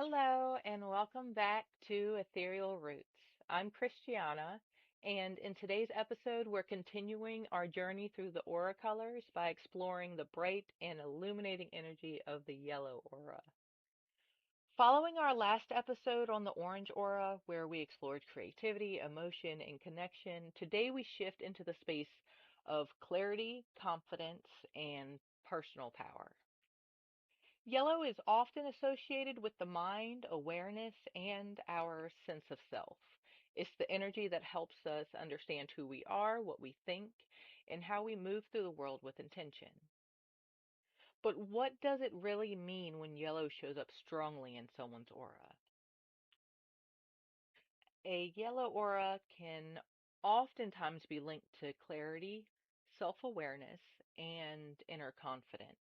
Hello, and welcome back to Ethereal Roots. I'm Christiana, and in today's episode, we're continuing our journey through the aura colors by exploring the bright and illuminating energy of the yellow aura. Following our last episode on the orange aura, where we explored creativity, emotion, and connection, today we shift into the space of clarity, confidence, and personal power. Yellow is often associated with the mind, awareness, and our sense of self. It's the energy that helps us understand who we are, what we think, and how we move through the world with intention. But what does it really mean when yellow shows up strongly in someone's aura? A yellow aura can oftentimes be linked to clarity, self awareness, and inner confidence.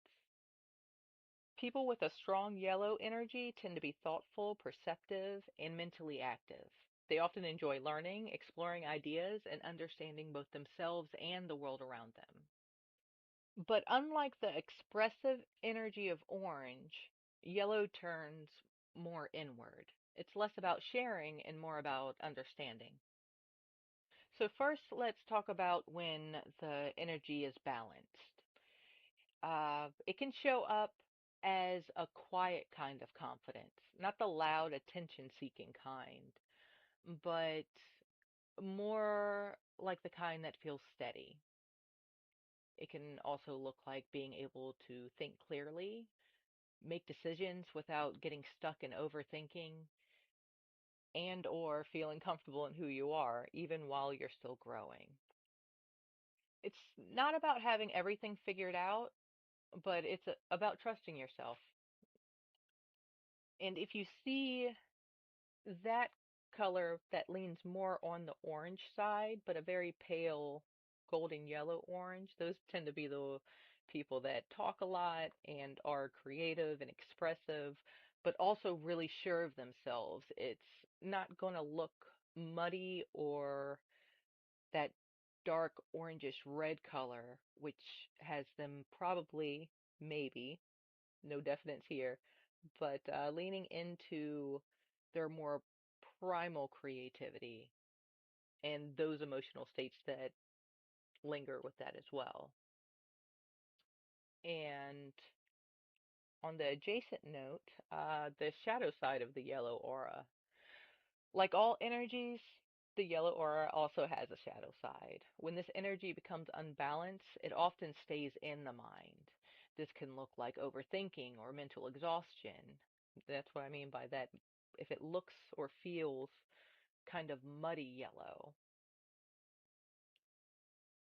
People with a strong yellow energy tend to be thoughtful, perceptive, and mentally active. They often enjoy learning, exploring ideas, and understanding both themselves and the world around them. But unlike the expressive energy of orange, yellow turns more inward. It's less about sharing and more about understanding. So, first, let's talk about when the energy is balanced. It can show up as a quiet kind of confidence, not the loud, attention seeking kind, but more like the kind that feels steady. It can also look like being able to think clearly, make decisions without getting stuck in overthinking, and or feeling comfortable in who you are, even while you're still growing. It's not about having everything figured out, but it's about trusting yourself. And if you see that color that leans more on the orange side, but a very pale golden yellow orange, those tend to be the people that talk a lot and are creative and expressive, but also really sure of themselves. It's not going to look muddy or that dark orangish red color, which has them probably, maybe, no definites here, but leaning into their more primal creativity and those emotional states that linger with that as well. And on the adjacent note, the shadow side of the yellow aura. Like all energies, the yellow aura also has a shadow side. When this energy becomes unbalanced, it often stays in the mind. This can look like overthinking or mental exhaustion. That's what I mean by that. If it looks or feels kind of muddy yellow,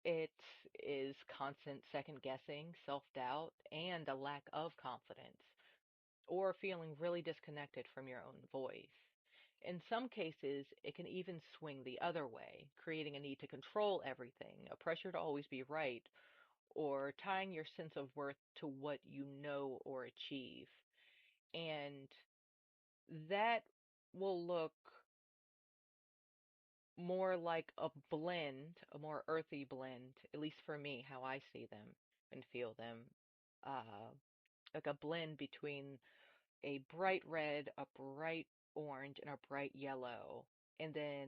it is constant second guessing, self doubt, and a lack of confidence, or feeling really disconnected from your own voice. In some cases, it can even swing the other way, creating a need to control everything, a pressure to always be right, or tying your sense of worth to what you know or achieve. And that will look more like a blend, a more earthy blend, at least for me, how I see them and feel them. Uh, like a blend between a bright red, a bright orange, and a bright yellow. And then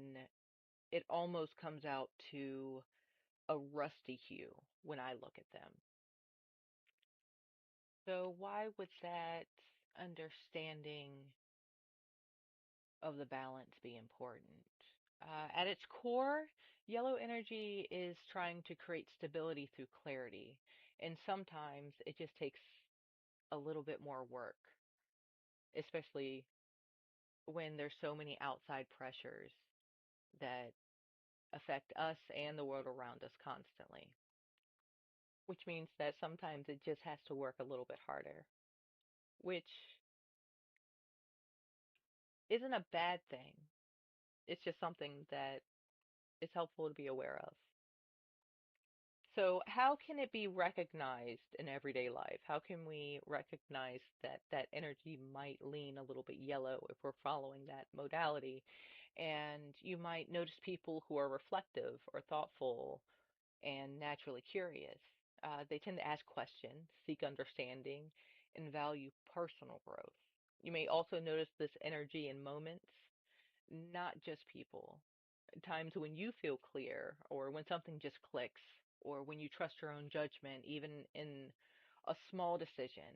it almost comes out to a rusty hue when I look at them. So, why would that understanding of the balance be important? At its core, yellow energy is trying to create stability through clarity, and sometimes it just takes a little bit more work, especially when there's so many outside pressures that affect us and the world around us constantly, which means that sometimes it just has to work a little bit harder, which isn't a bad thing. It's just something that is helpful to be aware of. So, how can it be recognized in everyday life? How can we recognize that that energy might lean a little bit yellow if we're following that modality? And you might notice people who are reflective or thoughtful and naturally curious. They tend to ask questions, seek understanding, and value personal growth. You may also notice this energy in moments, not just people. Times when you feel clear, or when something just clicks, or when you trust your own judgment, even in a small decision.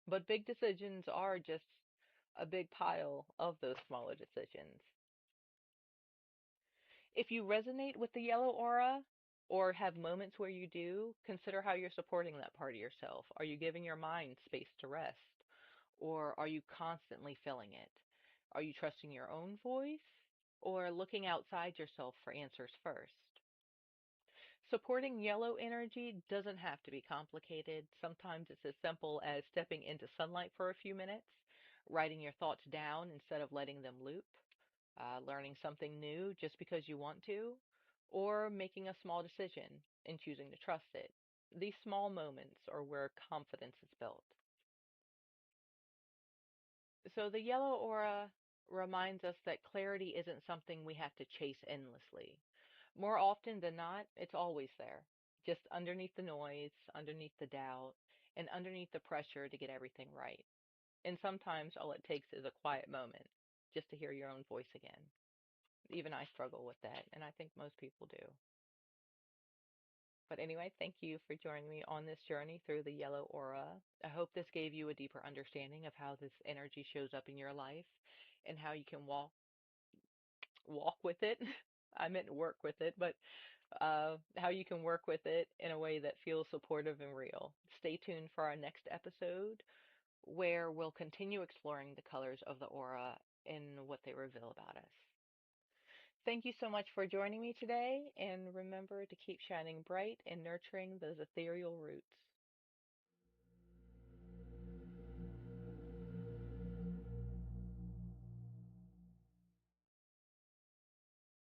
But big decisions are just a big pile of those smaller decisions. If you resonate with the yellow aura or have moments where you do, consider how you're supporting that part of yourself. Are you giving your mind space to rest? Or are you constantly filling it? Are you trusting your own voice or looking outside yourself for answers first? Supporting yellow energy doesn't have to be complicated. Sometimes it's as simple as stepping into sunlight for a few minutes, writing your thoughts down instead of letting them loop, learning something new just because you want to, or making a small decision and choosing to trust it. These small moments are where confidence is built. So the yellow aura reminds us that clarity isn't something we have to chase endlessly. More often than not, it's always there, just underneath the noise, underneath the doubt, and underneath the pressure to get everything right. And sometimes all it takes is a quiet moment just to hear your own voice again. Even I struggle with that, and I think most people do. But anyway, thank you for joining me on this journey through the yellow aura. I hope this gave you a deeper understanding of how this energy shows up in your life and how you can walk with it. I meant work with it, but how you can work with it in a way that feels supportive and real. Stay tuned for our next episode where we'll continue exploring the colors of the aura and what they reveal about us. Thank you so much for joining me today, and remember to keep shining bright and nurturing those ethereal roots.